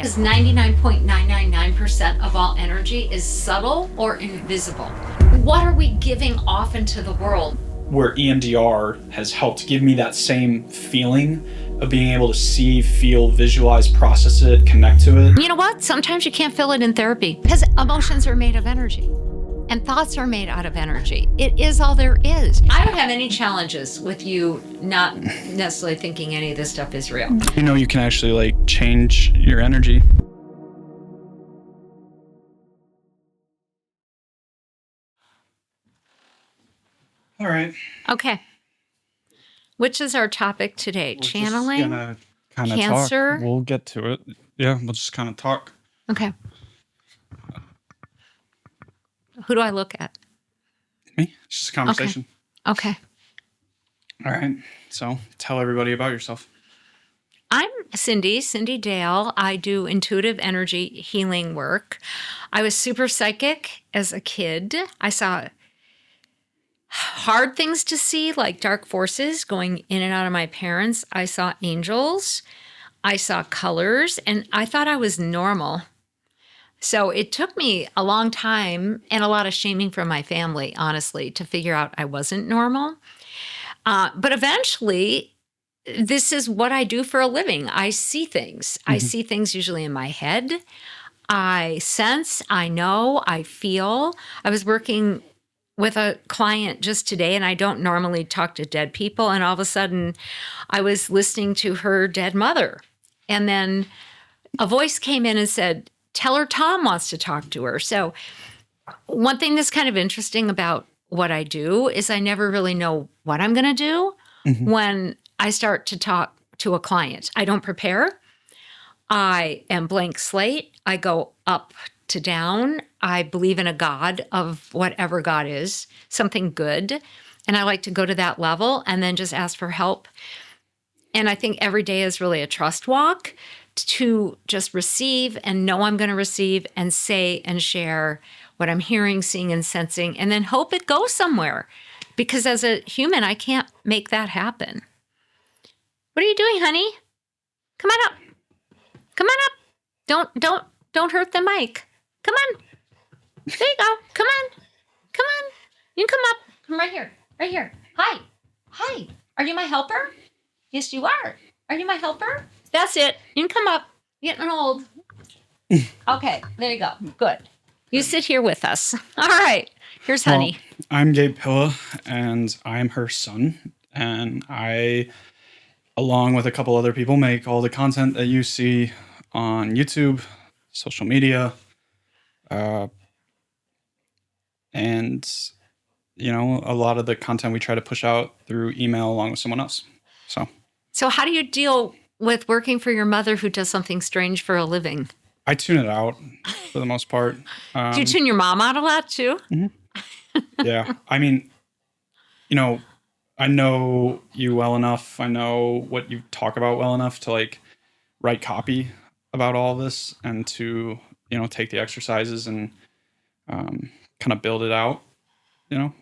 Because 99.999% of all energy is subtle or invisible. What are we giving off into the world? Where EMDR has helped give me that same feeling of being able to see, feel, visualize, process it, connect to it. You know what? Sometimes you can't feel it in therapy because emotions are made of energy and thoughts are made out of energy. It is all there is. I don't have any challenges with you not necessarily thinking any of this stuff is real. You know, you can actually change your energy. All right. Okay. Which is our topic today? We're Channeling? just gonna kind of Cancer? talk. We'll get to it. Yeah, we'll just kind of talk. Okay. Who do I look at? Me? It's just a conversation. Okay. All right. So tell everybody about yourself. I'm Cindy Dale. I do intuitive energy healing work. I was super psychic as a kid. I saw hard things to see, like dark forces going in and out of my parents. I saw angels. I saw colors, and I thought I was normal. So it took me a long time and a lot of shaming from my family, honestly, to figure out I wasn't normal. But eventually, this is what I do for a living. I see things. I see things usually in my head. I sense, I know, I feel. I was working with a client just today, and I don't normally talk to dead people. And all of a sudden, I was listening to her dead mother. And then a voice came in and said, "Tell her Tom wants to talk to her." So one thing that's kind of interesting about what I do is I never really know what I'm going to do when I start to talk to a client. I don't prepare. I am blank slate. I go up to down. I believe in a God of whatever God is, something good. And I like to go to that level and then just ask for help. And I think every day is really a trust walk to just receive and know I'm going to receive and say and share what I'm hearing, seeing, and sensing, and then hope it goes somewhere. Because as a human, I can't make that happen. What are you doing, honey? Come on up. Come on up. Don't hurt the mic. Come on. There you go. Come on. Come on. You can come up. Come right here. Right here. Hi. Hi. Are you my helper? Yes, you are. Are you my helper? That's it. You can come up. You're getting old. Okay. There you go. Good. You sit here with us. All right. Here's honey. Well, I'm Gabe Pilla, and I'm her son. And I, along with a couple other people, make all the content that you see on YouTube, social media, and, you know, a lot of the content we try to push out through email along with someone else. So how do you deal with working for your mother who does something strange for a living? I tune it out for the most part. Do you tune your mom out a lot too? Yeah. I mean, you know, I know you well enough. I know what you talk about well enough to write copy about all of this and to, you know, take the exercises and kind of build it out, you know.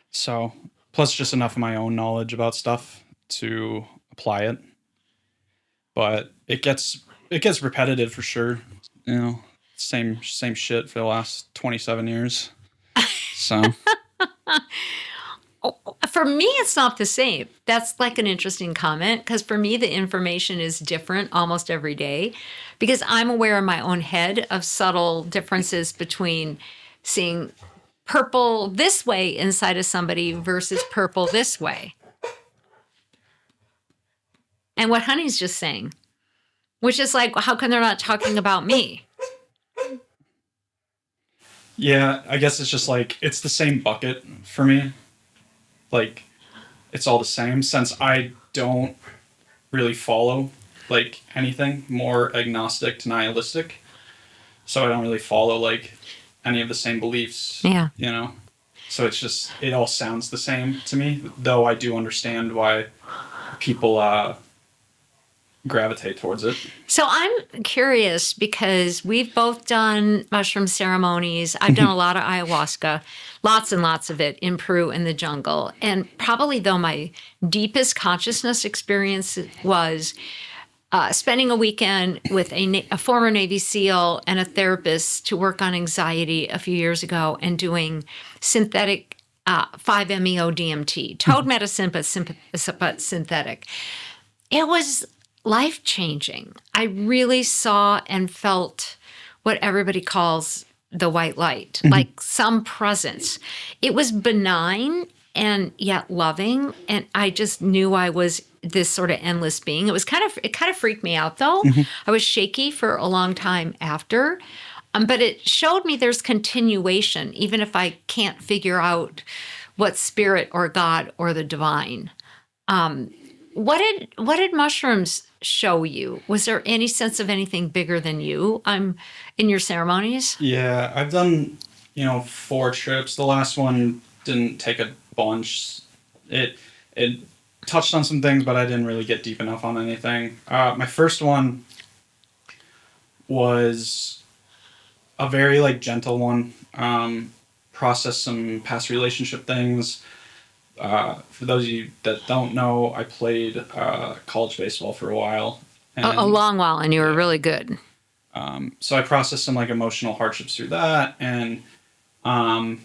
So plus just enough of my own knowledge about stuff to apply it. But it gets repetitive for sure. You know, same shit for the last 27 years. So for me, it's not the same. That's like an interesting comment because for me, the information is different almost every day because I'm aware in my own head of subtle differences between seeing purple this way inside of somebody versus purple this way. And what Honey's just saying, which is like, how come they're not talking about me? Yeah, I guess it's just it's the same bucket for me. It's all the same since I don't really follow anything, more agnostic to nihilistic. So I don't really follow any of the same beliefs. Yeah. You know? So it's just, it all sounds the same to me, though I do understand why people gravitate towards it. So I'm curious because we've both done mushroom ceremonies. I've done a lot of ayahuasca, lots and lots of it in Peru in the jungle. And probably though my deepest consciousness experience was spending a weekend with a former Navy SEAL and a therapist to work on anxiety a few years ago and doing synthetic 5-MeO DMT, toad medicine, but synthetic. It was life-changing. I really saw and felt what everybody calls the white light, like some presence. It was benign and yet loving, and I just knew I was this sort of endless being. It kind of freaked me out though. I was shaky for a long time after, but it showed me there's continuation, even if I can't figure out what spirit or God or the divine. What did mushrooms show you? Was there any sense of anything bigger than you in your ceremonies? Yeah, I've done, 4 trips. The last one didn't take a bunch. It touched on some things, but I didn't really get deep enough on anything. My first one was a very gentle one. Processed some past relationship things. For those of you that don't know, I played college baseball for a while. And, a long while, and you were really good. So I processed some emotional hardships through that, and I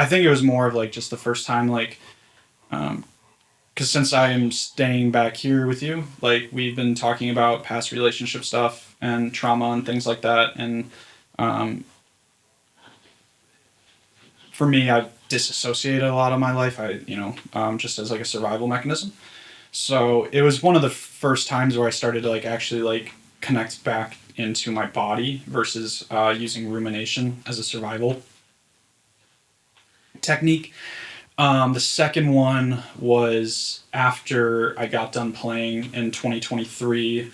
think it was more of just the first time, because since I am staying back here with you, we've been talking about past relationship stuff and trauma and things like that, and for me, I've disassociated a lot of my life. Just as a survival mechanism. So it was one of the first times where I started to actually connect back into my body versus using rumination as a survival technique. The second one was after I got done playing in 2023,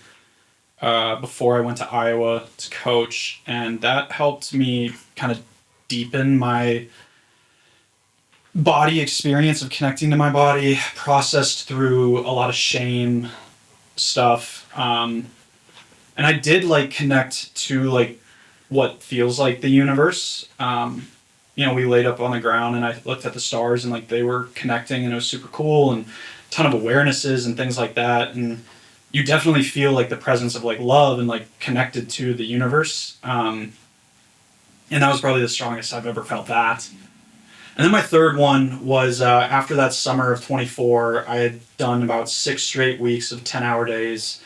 before I went to Iowa to coach, and that helped me kind of deepen my body experience of connecting to my body, processed through a lot of shame stuff. And I did connect to what feels like the universe. We laid up on the ground and I looked at the stars and they were connecting, and it was super cool, and a ton of awarenesses and things like that. And you definitely feel the presence of love and connected to the universe. And that was probably the strongest I've ever felt that. And then my third one was after that summer of 24, I had done about 6 straight weeks of 10-hour days,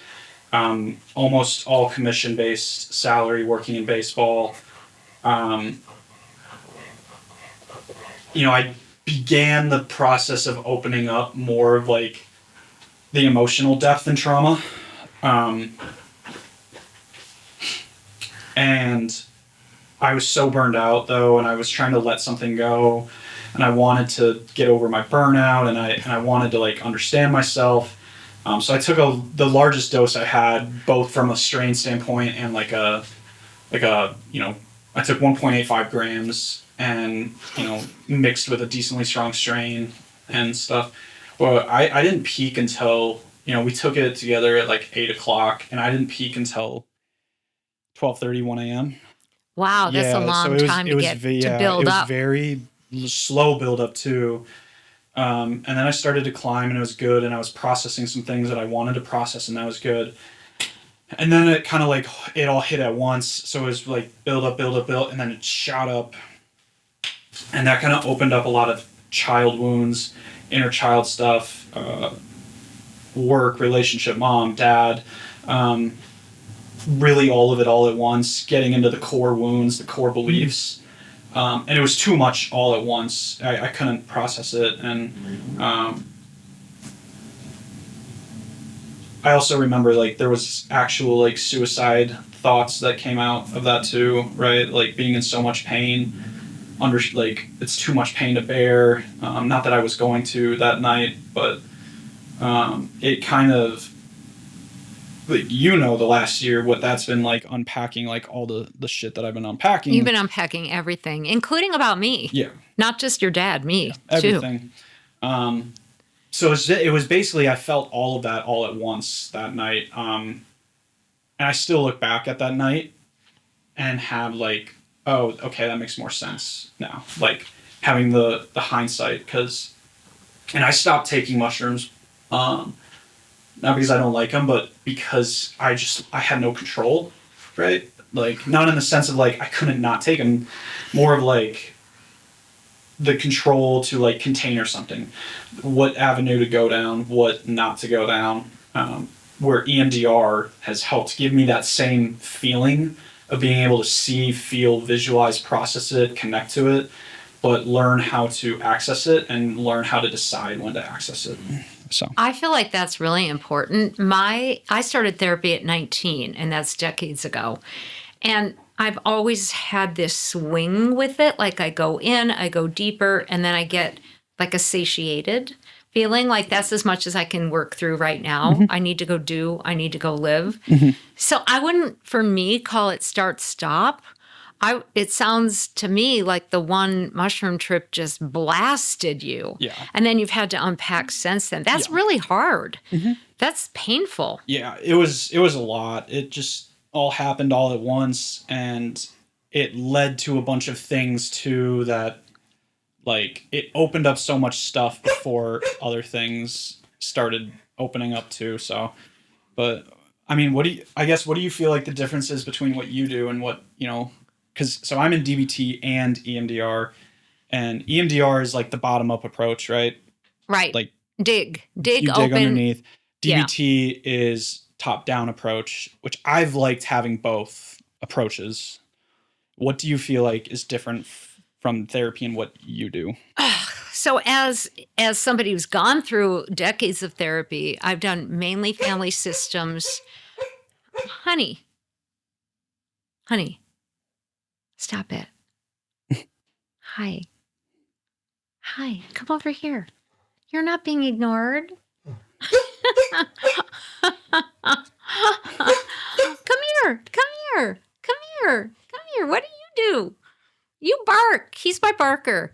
almost all commission-based salary, working in baseball. I began the process of opening up more of the emotional depth and trauma. And I was so burned out though, and I was trying to let something go, and I wanted to get over my burnout, and I wanted to understand myself. So I took the largest dose I had, both from a strain standpoint and I took 1.85 grams and mixed with a decently strong strain and stuff. But I didn't peak until we took it together at 8 o'clock, and I didn't peak until 12:30, 1 a.m. Wow, that's a long time to build up. It was very slow build up too. And then I started to climb, and it was good, and I was processing some things that I wanted to process, and that was good. And then it kind of it all hit at once. So it was build up, and then it shot up. And that kind of opened up a lot of child wounds, inner child stuff, work, relationship, mom, dad, really all of it all at once, getting into the core wounds, the core beliefs. And it was too much all at once. I couldn't process it. And I also remember there was actual suicide thoughts that came out of that too, right? Being in so much pain, it's too much pain to bear. Not that I was going to that night, but it kind of, the last year, what that's been unpacking, all the shit that I've been unpacking. You've been unpacking everything, including about me. Yeah. Not just your dad, me, too. Everything. So it was basically, I felt all of that all at once that night. And I still look back at that night and have oh, okay, that makes more sense now. Having the hindsight, and I stopped taking mushrooms not because I don't like them, but because I had no control, right? Like, not in the sense of like I couldn't not take them, more of like the control to like contain or something, what avenue to go down, what not to go down. Where EMDR has helped give me that same feeling of being able to see, feel, visualize, process it, connect to it, but learn how to access it and learn how to decide when to access it. So I feel like that's really important. I started therapy at 19, and that's decades ago. And I've always had this swing with it. Like I go in, I go deeper, and then I get like a satiated feeling like that's as much as I can work through right now. I need to go do, I need to go live. So I wouldn't, for me, call it start, stop. It sounds to me like the one mushroom trip just blasted you. Yeah. And then you've had to unpack since then. That's really hard. That's painful. Yeah, it was a lot. It just all happened all at once, and it led to a bunch of things too that, like, it opened up so much stuff before other things started opening up too. So, but I mean, what do you feel like the difference is between what you do and what, so I'm in DBT and EMDR, and EMDR is like the bottom up approach, right? Right. Like dig you dig open underneath. DBT is top down approach, which I've liked having both approaches. What do you feel like is different from therapy and what you do? So as somebody who's gone through decades of therapy, I've done mainly family systems. Honey, stop it. Hi, come over here. You're not being ignored. Come here. What do you do? You bark. He's my barker.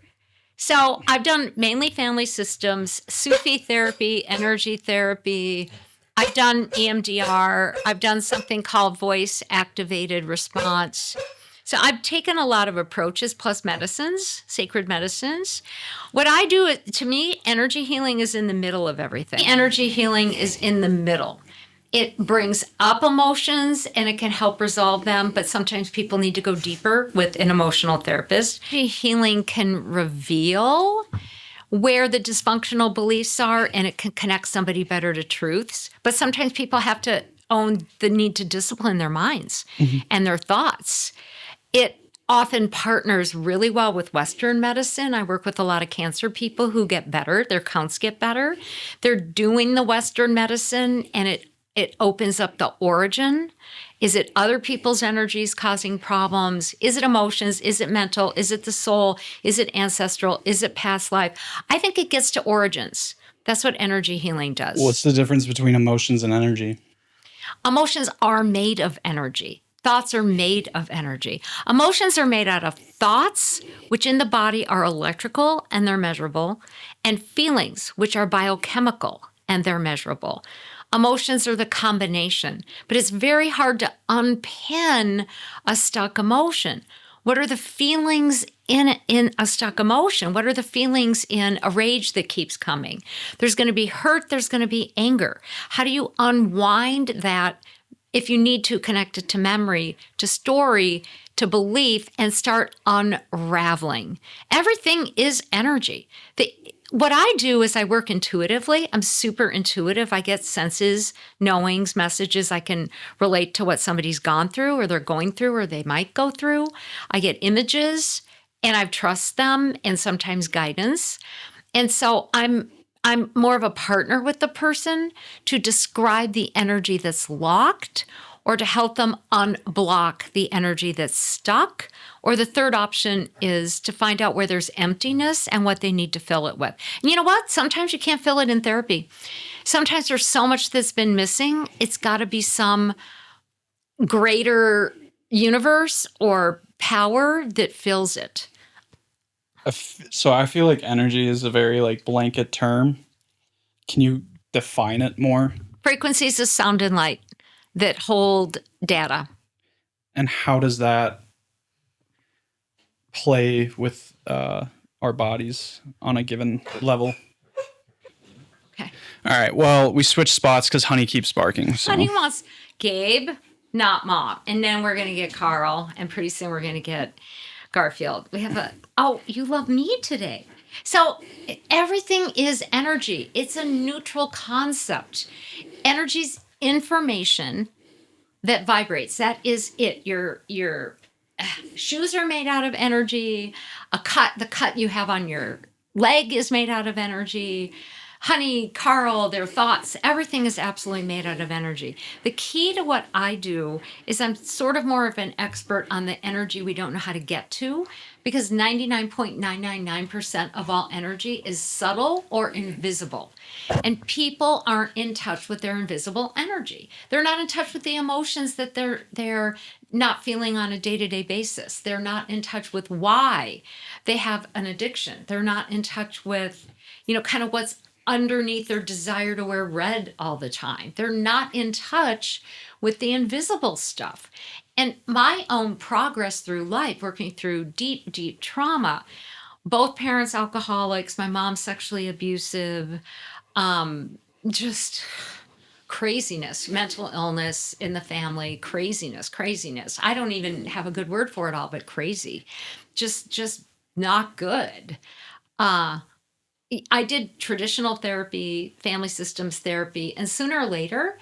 So I've done mainly family systems, Sufi therapy, energy therapy. I've done EMDR. I've done something called voice activated response. So I've taken a lot of approaches plus medicines, sacred medicines. What I do, to me, energy healing is in the middle of everything. Energy healing is in the middle. It brings up emotions and it can help resolve them, but sometimes people need to go deeper with an emotional therapist. Healing can reveal where the dysfunctional beliefs are and it can connect somebody better to truths. But sometimes people have to own the need to discipline their minds and their thoughts. It often partners really well with Western medicine. I work with a lot of cancer people who get better. Their counts get better. They're doing the Western medicine and it opens up the origin. Is it other people's energies causing problems? Is it emotions? Is it mental? Is it the soul? Is it ancestral? Is it past life? I think it gets to origins. That's what energy healing does. What's the difference between emotions and energy? Emotions are made of energy. Thoughts are made of energy. Emotions are made out of thoughts, which in the body are electrical and they're measurable, and feelings, which are biochemical and they're measurable. Emotions are the combination, but it's very hard to unpin a stuck emotion. What are the feelings in a stuck emotion? What are the feelings in a rage that keeps coming? There's going to be hurt, there's going to be anger. How do you unwind that if you need to connect it to memory, to story, to belief, and start unraveling? Everything is energy. What I do is I work intuitively. I'm super intuitive. I get senses, knowings, messages. I can relate to what somebody's gone through or they're going through or they might go through. I get images and I trust them and sometimes guidance. And so I'm more of a partner with the person to describe the energy that's locked or to help them unblock the energy that's stuck. Or the third option is to find out where there's emptiness and what they need to fill it with. And you know what? Sometimes you can't fill it in therapy. Sometimes there's so much that's been missing. It's got to be some greater universe or power that fills it. So I feel like energy is a very like blanket term. Can you define it more? Frequencies of sound and light that hold data. And how does that play with our bodies on a given level? Okay. All right. Well, we switched spots because Honey keeps barking. So. Honey wants Gabe, not Mom. And then we're going to get Carl. And pretty soon we're going to get Garfield. We have you love me today. So everything is energy. It's a neutral concept. Energy's information that vibrates. That is it. Your shoes are made out of energy. The cut you have on your leg is made out of energy. Honey, Carl, their thoughts, everything is absolutely made out of energy. The key to what I do is I'm sort of more of an expert on the energy we don't know how to get to, because 99.999% of all energy is subtle or invisible. And people aren't in touch with their invisible energy. They're not in touch with the emotions that they're not feeling on a day-to-day basis. They're not in touch with why they have an addiction. They're not in touch with, kind of what's underneath their desire to wear red all the time. They're not in touch with the invisible stuff. And my own progress through life, working through deep, deep trauma, both parents alcoholics, my mom sexually abusive, just craziness, mental illness in the family, craziness. I don't even have a good word for it all, but crazy. Just not good. I did traditional therapy, family systems therapy, and sooner or later,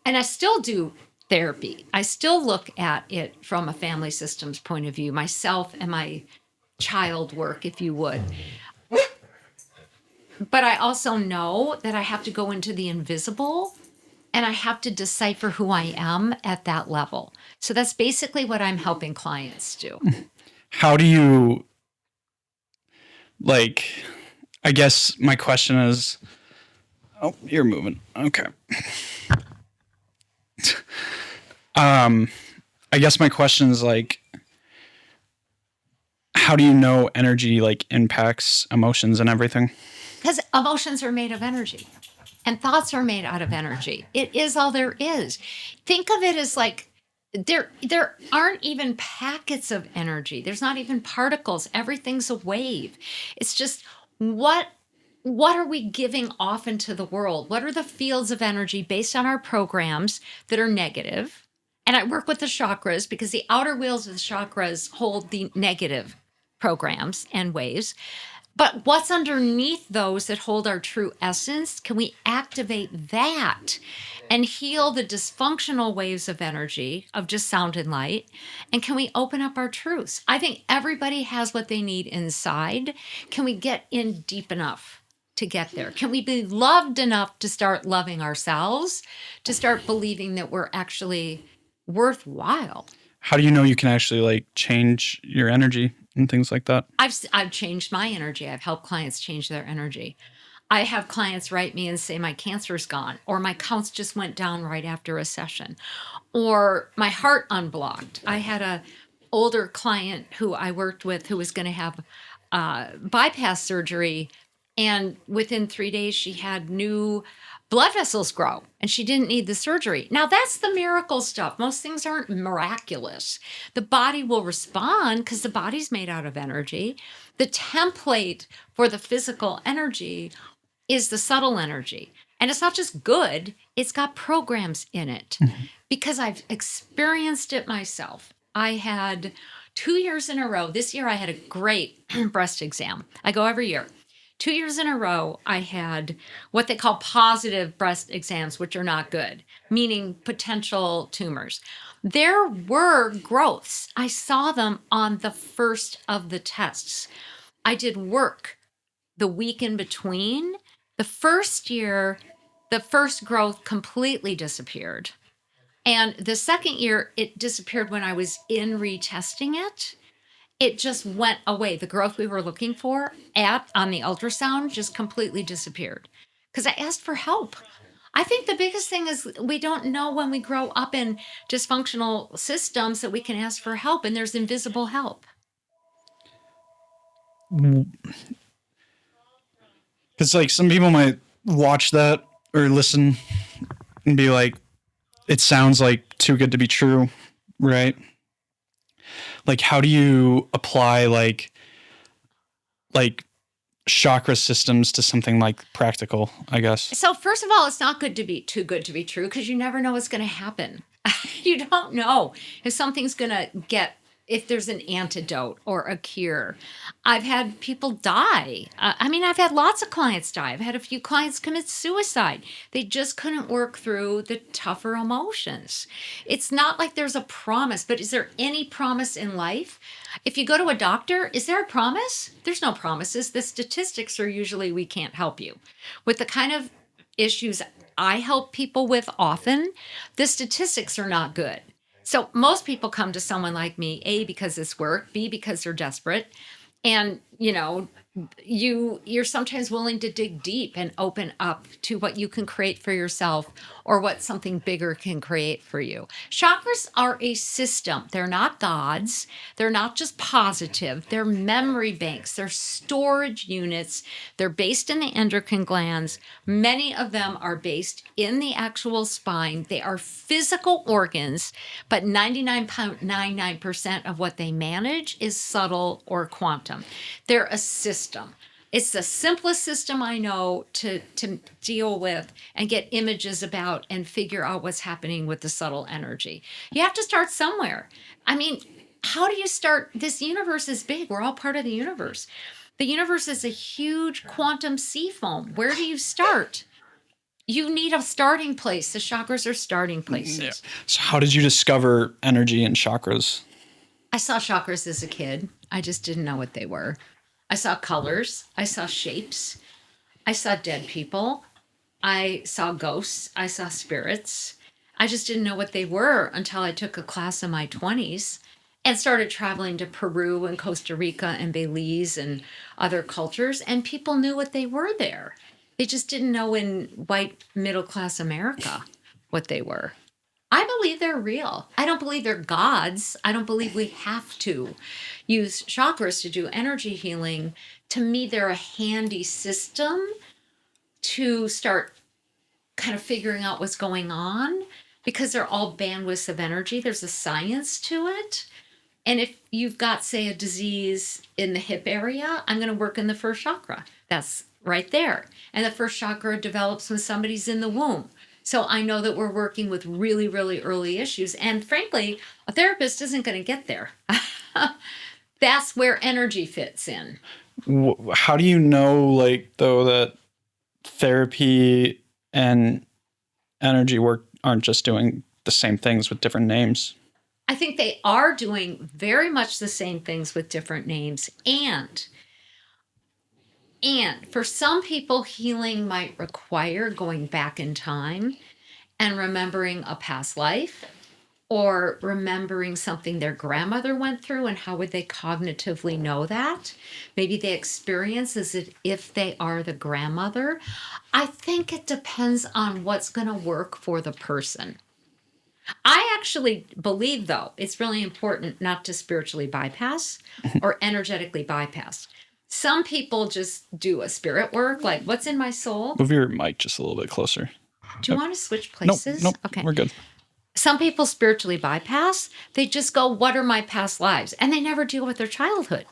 and I still do therapy. I still look at it from a family systems point of view, myself and my child work, if you would. But I also know that I have to go into the invisible and I have to decipher who I am at that level. So that's basically what I'm helping clients do. How do you, I guess my question is, oh, you're moving. Okay. I guess my question is how do you know energy impacts emotions and everything? Because emotions are made of energy and thoughts are made out of energy. It is all there is. Think of it as there aren't even packets of energy. There's not even particles. Everything's a wave. It's just what are we giving off into the world? What are the fields of energy based on our programs that are negative? And I work with the chakras because the outer wheels of the chakras hold the negative programs and waves. But what's underneath those that hold our true essence? Can we activate that and heal the dysfunctional waves of energy of just sound and light? And can we open up our truths? I think everybody has what they need inside. Can we get in deep enough to get there? Can we be loved enough to start loving ourselves, to start believing that we're actually worthwhile? How do you know you can actually change your energy and things like that? I've changed my energy. I've helped clients change their energy. I have clients write me and say my cancer's gone, or my counts just went down right after a session, or my heart unblocked. I had a older client who I worked with who was going to have bypass surgery, and within 3 days she had new blood vessels grow and she didn't need the surgery. Now that's the miracle stuff. Most things aren't miraculous. The body will respond because the body's made out of energy. The template for the physical energy is the subtle energy. And it's not just good, it's got programs in it because I've experienced it myself. I had 2 years in a row. This year I had a great breast exam. I go every year. 2 years in a row, I had what they call positive breast exams, which are not good, meaning potential tumors. There were growths. I saw them on the first of the tests. I did work the week in between. The first year, the first growth completely disappeared. And the second year, it disappeared when I was in retesting it. It just went away. The growth we were looking for on the ultrasound just completely disappeared because I asked for help. I think the biggest thing is we don't know when we grow up in dysfunctional systems that we can ask for help, and there's invisible help. Because some people might watch that or listen and be like, it sounds too good to be true, right? How do you apply chakra systems to something like practical, I guess. So first of all, it's not good to be too good to be true because you never know what's going to happen. You don't know if something's going to if there's an antidote or a cure. I've had people die. I've had lots of clients die. I've had a few clients commit suicide. They just couldn't work through the tougher emotions. It's not like there's a promise, but is there any promise in life? If you go to a doctor, is there a promise? There's no promises. The statistics are usually we can't help you. With the kind of issues I help people with often, the statistics are not good. So most people come to someone like me, A, because it's work, B, because they're desperate. And, you're sometimes willing to dig deep and open up to what you can create for yourself or what something bigger can create for you. Chakras are a system. They're not gods. They're not just positive. They're memory banks. They're storage units. They're based in the endocrine glands. Many of them are based in the actual spine. They are physical organs, but 99.99% of what they manage is subtle or quantum. They're a system. It's the simplest system I know to deal with and get images about and figure out what's happening with the subtle energy. You have to start somewhere. How do you start? This universe is big. We're all part of the universe. The universe is a huge quantum sea foam. Where do you start? You need a starting place. The chakras are starting places. Yeah. So how did you discover energy and chakras? I saw chakras as a kid. I just didn't know what they were. I saw colors. I saw shapes. I saw dead people. I saw ghosts. I saw spirits. I just didn't know what they were until I took a class in my 20s and started traveling to Peru and Costa Rica and Belize and other cultures, and people knew what they were there. They just didn't know in white middle-class America what they were. I believe they're real. I don't believe they're gods. I don't believe we have to use chakras to do energy healing. To me, they're a handy system to start kind of figuring out what's going on because they're all bandwidths of energy. There's a science to it. And if you've got, say, a disease in the hip area, I'm going to work in the first chakra. That's right there. And the first chakra develops when somebody's in the womb. So I know that we're working with really, really early issues. And frankly, a therapist isn't going to get there. That's where energy fits in. How do you know, though, that therapy and energy work aren't just doing the same things with different names? I think they are doing very much the same things with different names. And for some people, healing might require going back in time and remembering a past life or remembering something their grandmother went through, and how would they cognitively know that? Maybe they experience as if they are the grandmother. I think it depends on what's going to work for the person. I actually believe, though, it's really important not to spiritually bypass or energetically bypass. Some people just do a spirit work, like what's in my soul. Move your mic just a little bit closer. Do you want to switch places? Nope, okay. We're good. Some people spiritually bypass. They just go, what are my past lives? And they never deal with their childhood.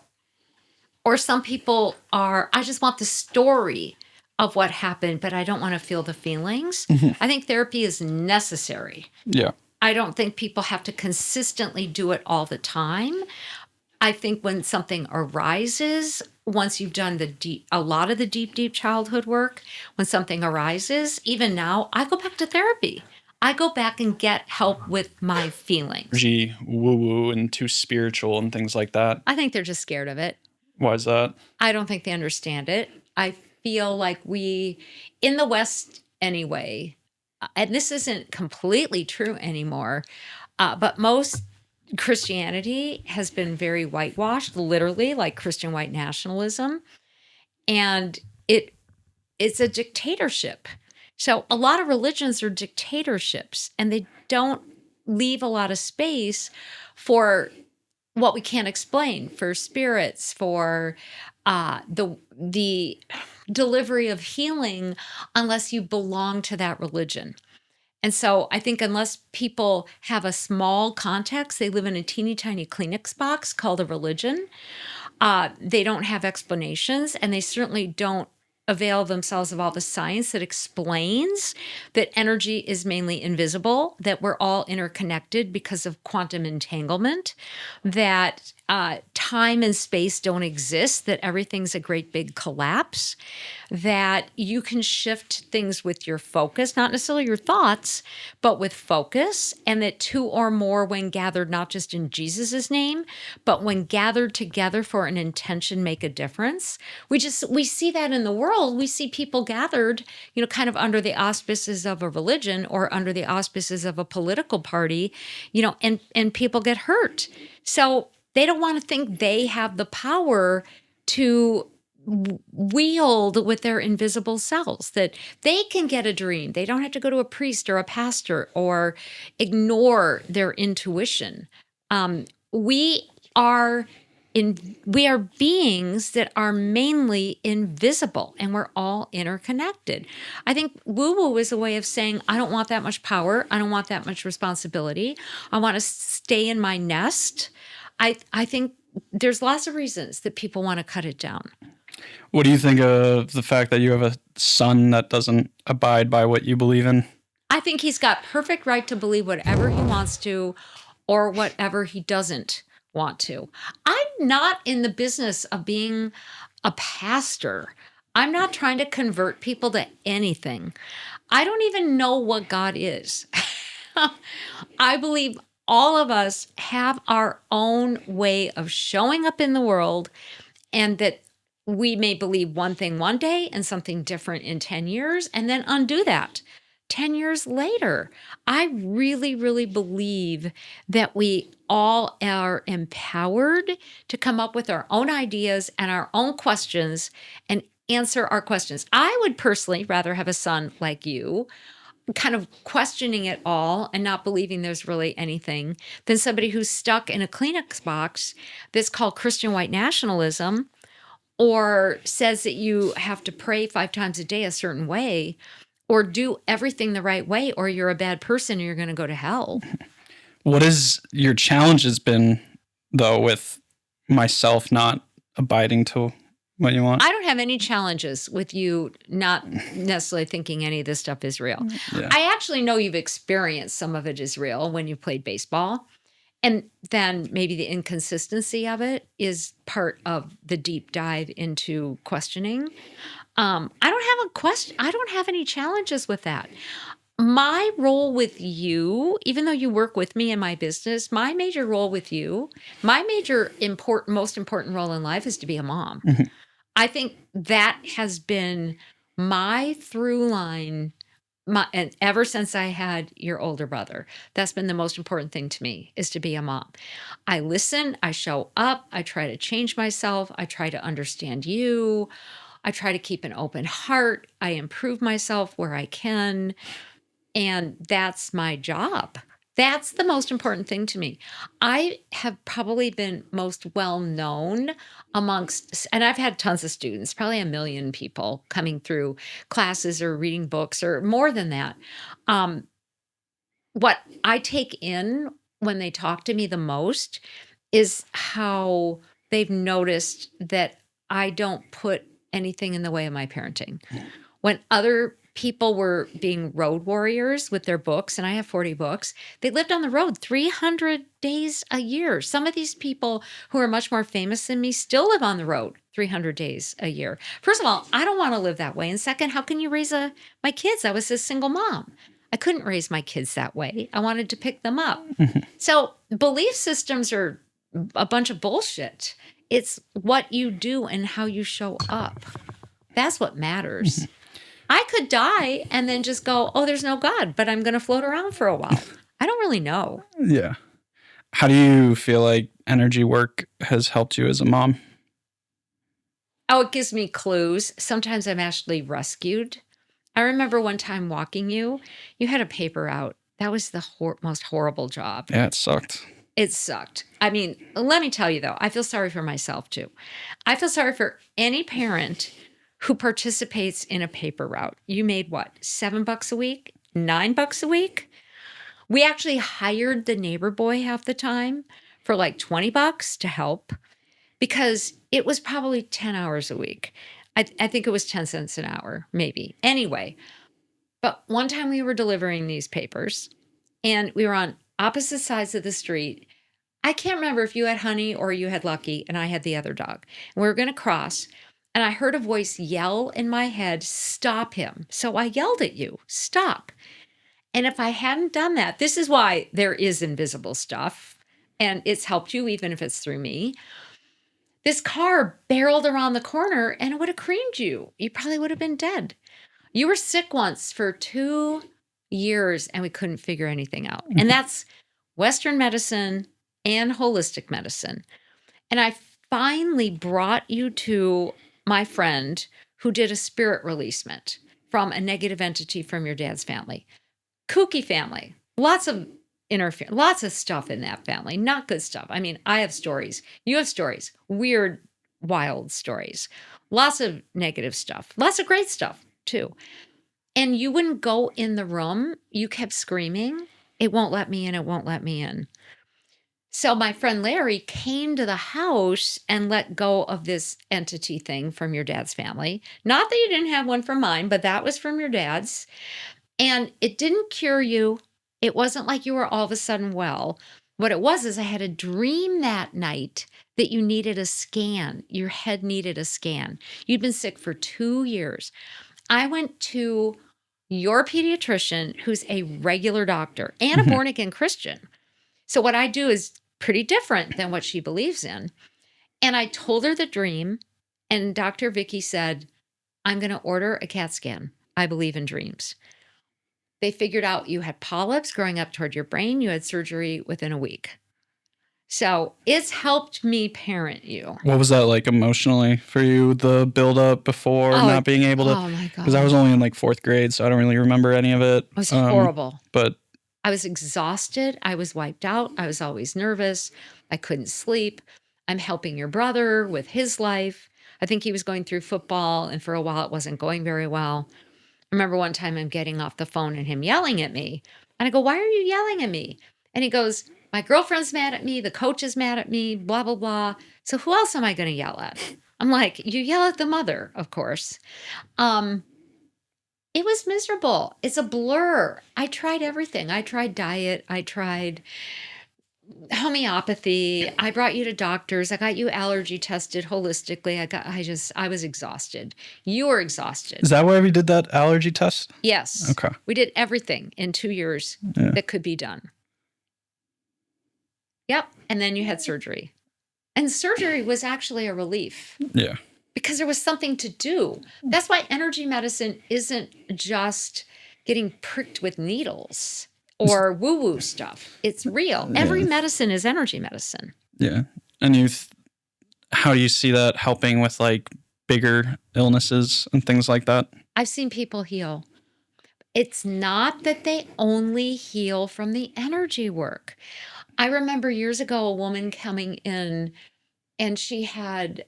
Or some people are, I just want the story of what happened, but I don't want to feel the feelings. Mm-hmm. I think therapy is necessary. Yeah. I don't think people have to consistently do it all the time. I think when something arises, once you've done a lot of the deep childhood work, when something arises, even now, I go back to therapy. I go back and get help with my feelings. Energy, woo-woo, and too spiritual and things like that. I think they're just scared of it. Why is that? I don't think they understand it. I feel like we, in the West anyway, and this isn't completely true anymore, but most Christianity has been very whitewashed, literally, like Christian white nationalism. And it's a dictatorship. So a lot of religions are dictatorships, and they don't leave a lot of space for what we can't explain, for spirits, for the delivery of healing, unless you belong to that religion. And so I think unless people have a small context, they live in a teeny tiny Kleenex box called a religion, They don't have explanations, and they certainly don't avail themselves of all the science that explains that energy is mainly invisible, that we're all interconnected because of quantum entanglement, that time and space don't exist, that everything's a great big collapse, that you can shift things with your focus, not necessarily your thoughts, but with focus, and that two or more, when gathered, not just in Jesus's name, but when gathered together for an intention, make a difference. We see that in the world. We see people gathered, kind of under the auspices of a religion or under the auspices of a political party, and people get hurt. So they don't want to think they have the power to wield with their invisible selves, that they can get a dream. They don't have to go to a priest or a pastor or ignore their intuition. We are beings that are mainly invisible, and we're all interconnected. I think woo-woo is a way of saying, I don't want that much power. I don't want that much responsibility. I want to stay in my nest. I think there's lots of reasons that people want to cut it down. What do you think of the fact that you have a son that doesn't abide by what you believe in? I think he's got perfect right to believe whatever he wants to or whatever he doesn't want to. I'm not in the business of being a pastor. I'm not trying to convert people to anything. I don't even know what God is. I believe all of us have our own way of showing up in the world, and that we may believe one thing one day and something different in 10 years and then undo that 10 years later. I really, really believe that we all are empowered to come up with our own ideas and our own questions and answer our questions. I would personally rather have a son like you, kind of questioning it all and not believing there's really anything, than somebody who's stuck in a Kleenex box that's called Christian white nationalism, or says that you have to pray 5 times a day a certain way, or do everything the right way, or you're a bad person and you're going to go to hell. What has your challenges been, though, with myself not abiding to what you want? I don't have any challenges with you not necessarily thinking any of this stuff is real. Yeah. I actually know you've experienced some of it is real when you played baseball. And then maybe the inconsistency of it is part of the deep dive into questioning. I don't have any challenges with that. My role with you, even though you work with me in my business, my major role with you, my most important role in life is to be a mom. Mm-hmm. I think that has been my through line. And ever since I had your older brother, that's been the most important thing to me, is to be a mom. I listen, I show up, I try to change myself, I try to understand you, I try to keep an open heart, I improve myself where I can, and that's my job. That's the most important thing to me. I have probably been most well known amongst, and I've had tons of students, probably 1 million people coming through classes or reading books or more than that. What I take in when they talk to me the most is how they've noticed that I don't put anything in the way of my parenting. When other people were being road warriors with their books, and I have 40 books, they lived on the road 300 days a year. Some of these people who are much more famous than me still live on the road 300 days a year. First of all, I don't want to live that way. And second, how can you raise my kids? I was a single mom. I couldn't raise my kids that way. I wanted to pick them up. So belief systems are a bunch of bullshit. It's what you do and how you show up. That's what matters. I could die and then just go, oh, there's no God, but I'm going to float around for a while. I don't really know. Yeah. How do you feel like energy work has helped you as a mom? Oh, it gives me clues. Sometimes I'm actually rescued. I remember one time walking you had a paper out. That was the most horrible job. Yeah, it sucked. It sucked. I mean, let me tell you, though, I feel sorry for myself, too. I feel sorry for any parent who participates in a paper route. You made what, $7 a week, $9 a week? We actually hired the neighbor boy half the time for like $20 to help, because It was probably 10 hours a week. I think it was 10 cents an hour, maybe. Anyway, but one time we were delivering these papers and we were on opposite sides of the street. I can't remember if you had Honey or you had Lucky and I had the other dog. And we were going to cross and I heard a voice yell in my head, "Stop him." So I yelled at you, "Stop." And if I hadn't done that, this is why there is invisible stuff and it's helped you even if it's through me. This car barreled around the corner and it would have creamed you. You probably would have been dead. You were sick once for 2 years and we couldn't figure anything out. And that's Western medicine and holistic medicine. And I finally brought you to my friend who did a spirit releasement from a negative entity from your dad's family. Kooky family. Lots of interference, lots of stuff in that family. Not good stuff. I mean, I have stories. You have stories. Weird, wild stories. Lots of negative stuff. Lots of great stuff too. And you wouldn't go in the room. You kept screaming, "It won't let me in. It won't let me in." So my friend Larry came to the house and let go of this entity thing from your dad's family. Not that you didn't have one from mine, but that was from your dad's. And it didn't cure you. It wasn't like you were all of a sudden well. What it was is I had a dream that night that you needed a scan. Your head needed a scan. You'd been sick for 2 years. I went to your pediatrician, who's a regular doctor and a born again Christian. So what I do is pretty different than what she believes in. And I told her the dream, and Dr. Vicky said, "I'm going to order a CAT scan. I believe in dreams." They figured out you had polyps growing up toward your brain. You had surgery within a week. So it's helped me parent you. What was that like emotionally for you, the build up before not being able to? Oh my God. Because I was only in like 4th grade, so I don't really remember any of it. It was horrible. But I was exhausted. I was wiped out. I was always nervous. I couldn't sleep. I'm helping your brother with his life. I think he was going through football, and for a while it wasn't going very well. I remember one time I'm getting off the phone and him yelling at me. And I go, "Why are you yelling at me?" And he goes, "My girlfriend's mad at me. The coach is mad at me, blah, blah, blah. So who else am I going to yell at?" I'm like, "You yell at the mother, of course." It was miserable. It's a blur. I tried everything. I tried diet. I tried homeopathy. I brought you to doctors. I got you allergy tested holistically. I was exhausted. You were exhausted. Is that why we did that allergy test? Yes. Okay. We did everything in 2 years that could be done. Yep. And then you had surgery. And surgery was actually a relief. Yeah. Because there was something to do. That's why energy medicine isn't just getting pricked with needles or woo-woo stuff. It's real. Yeah. Every medicine is energy medicine. Yeah. And how do you see that helping with like bigger illnesses and things like that? I've seen people heal. It's not that they only heal from the energy work. I remember years ago a woman coming in and she had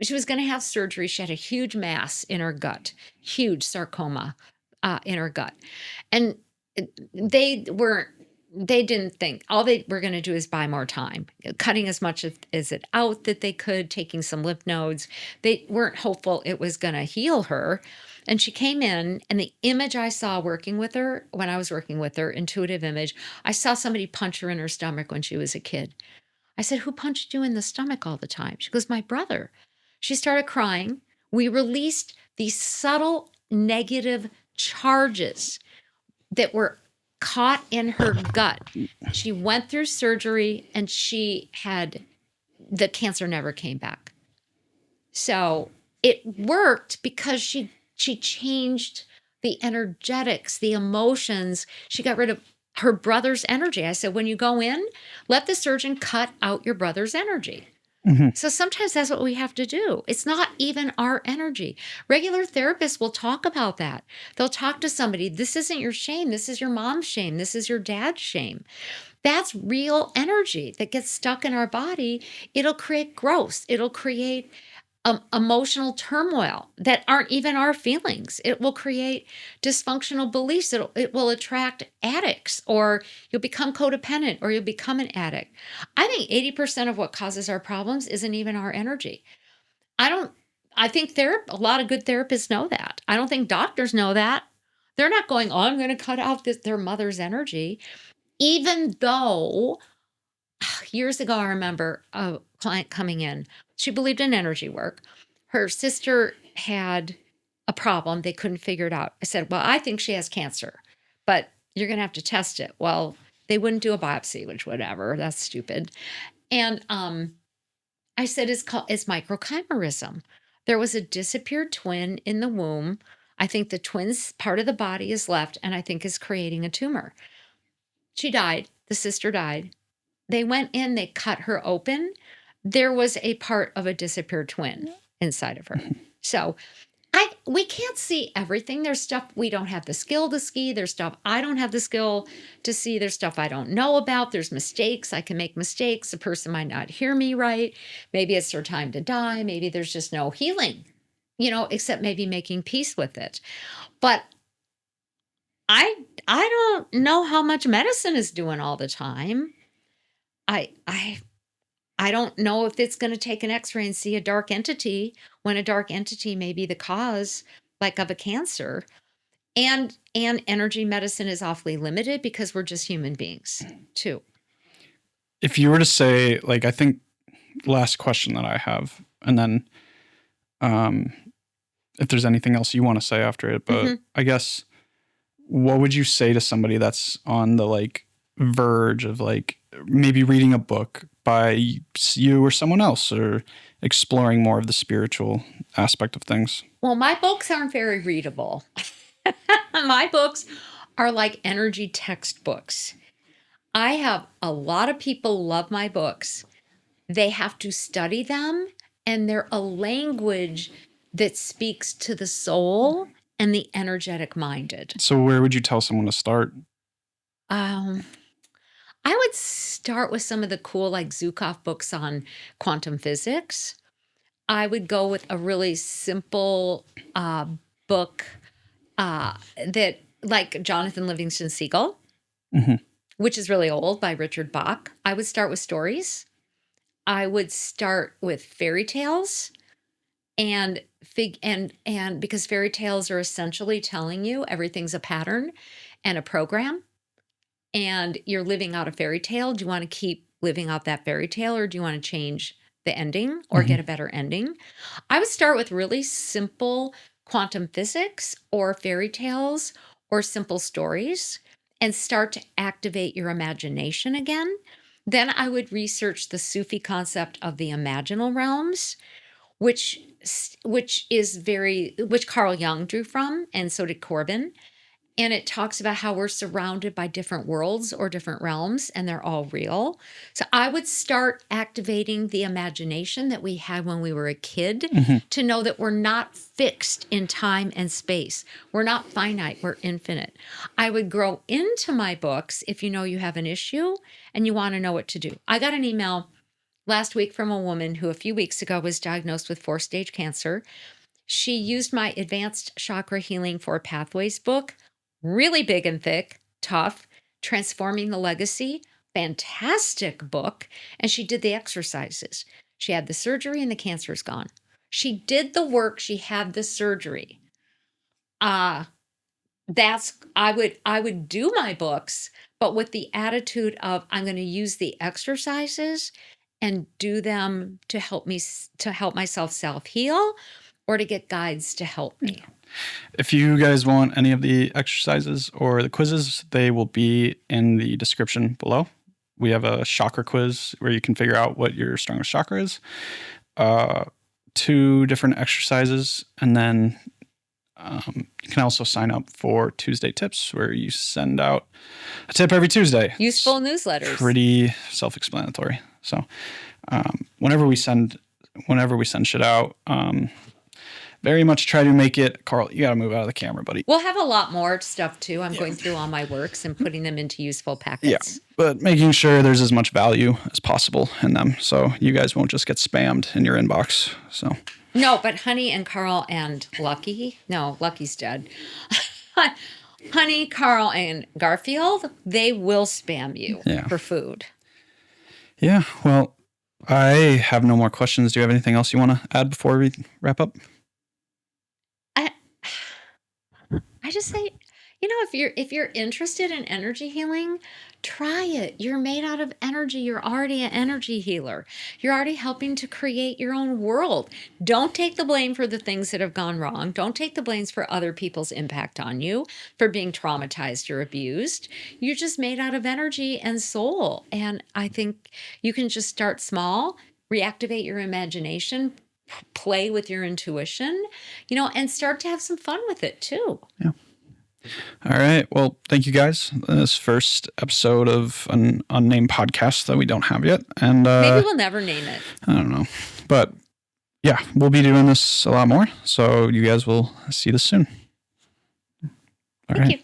she was going to have surgery. She had a huge mass in her gut, huge sarcoma in her gut. And they didn't think, all they were going to do is buy more time, cutting as much as it out that they could, taking some lymph nodes. They weren't hopeful it was going to heal her. And she came in, and the image I saw working with her, when I was working with her, intuitive image, I saw somebody punch her in her stomach when she was a kid. I said, "Who punched you in the stomach all the time?" She goes, "My brother." She started crying. We released these subtle negative charges that were caught in her gut. She went through surgery and the cancer never came back. So it worked because she changed the energetics, the emotions. She got rid of her brother's energy. I said, when you go in, let the surgeon cut out your brother's energy. Mm-hmm. So sometimes that's what we have to do. It's not even our energy. Regular therapists will talk about that. They'll talk to somebody. This isn't your shame. This is your mom's shame. This is your dad's shame. That's real energy that gets stuck in our body. It'll create growth. It'll create emotional turmoil that aren't even our feelings. It will create dysfunctional beliefs. It will attract addicts, or you'll become codependent, or you'll become an addict. I think 80% of what causes our problems isn't even our energy. I think a lot of good therapists know that. I don't think doctors know that. They're not going, oh, I'm going to cut out their mother's energy. Even though years ago, I remember a client coming in. She believed in energy work. Her sister had a problem. They couldn't figure it out. I said, well, I think she has cancer, but you're going to have to test it. Well, they wouldn't do a biopsy, which whatever. That's stupid. And I said, it's microchimerism. There was a disappeared twin in the womb. I think the twin's part of the body is left, and I think is creating a tumor. She died. The sister died. They went in, they cut her open. There was a part of a disappeared twin inside of her. So we can't see everything. There's stuff we don't have the skill to see. There's stuff I don't have the skill to see. There's stuff I don't know about. There's mistakes. I can make mistakes. A person might not hear me right. Maybe it's their time to die. Maybe there's just no healing, except maybe making peace with it. But I don't know how much medicine is doing all the time. I don't know if it's going to take an x-ray and see a dark entity when a dark entity may be the cause, like of a cancer. And energy medicine is awfully limited because we're just human beings too. If you were to say, like, I think last question that I have, and then if there's anything else you want to say after it, but I guess, what would you say to somebody that's on the like verge of like maybe reading a book by you or someone else, or exploring more of the spiritual aspect of things? Well, my books aren't very readable. My books are like energy textbooks. I have a lot of people love my books. They have to study them, and they're a language that speaks to the soul and the energetic minded. So where would you tell someone to start? I would start with some of the cool, like Zukov books on quantum physics. I would go with a really simple book that, like Jonathan Livingston Seagull, which is really old, by Richard Bach. I would start with stories. I would start with fairy tales, and because fairy tales are essentially telling you everything's a pattern and a program, and you're living out a fairy tale. Do you want to keep living out that fairy tale, or do you want to change the ending or get a better ending? I would start with really simple quantum physics or fairy tales or simple stories, and start to activate your imagination again. Then I would research the Sufi concept of the imaginal realms, which Carl Jung drew from, and so did Corbin. And it talks about how we're surrounded by different worlds or different realms, and they're all real. So I would start activating the imagination that we had when we were a kid, to know that we're not fixed in time and space. We're not finite, we're infinite. I would grow into my books if you have an issue and you want to know what to do. I got an email last week from a woman who a few weeks ago was diagnosed with 4-stage cancer. She used my Advanced Chakra Healing 4 Pathways book. Really big and thick, tough, Transforming the Legacy, fantastic book. And she did the exercises. She had the surgery and the cancer's gone. She did the work, she had the surgery. I would do my books, but with the attitude of, I'm going to use the exercises and do them to help myself self-heal, or to get guides to help me. If you guys want any of the exercises or the quizzes, they will be in the description below. We have a chakra quiz where you can figure out what your strongest chakra is. 2 different exercises, and then you can also sign up for Tuesday tips, where you send out a tip every Tuesday. Useful newsletters. Pretty self-explanatory. So whenever we send shit out, very much try to make it. Carl, you got to move out of the camera, buddy. We'll have a lot more stuff too. I'm going through all my works and putting them into useful packets. Yeah, but making sure there's as much value as possible in them, so you guys won't just get spammed in your inbox. So No, but Honey and Carl and Lucky. No, Lucky's dead. Honey, Carl, and Garfield, they will spam you for food. Yeah. Well, I have no more questions. Do you have anything else you want to add before we wrap up? I just say, if you're interested in energy healing, try it. You're made out of energy. You're already an energy healer. You're already helping to create your own world. Don't take the blame for the things that have gone wrong. Don't take the blames for other people's impact on you, for being traumatized or abused. You're just made out of energy and soul. And I think you can just start small, reactivate your imagination, play with your intuition, and start to have some fun with it too. Yeah. All right. Well, thank you guys. This first episode of an unnamed podcast that we don't have yet. And maybe we'll never name it. I don't know. But yeah, we'll be doing this a lot more. So you guys will see this soon. All right. Thank you.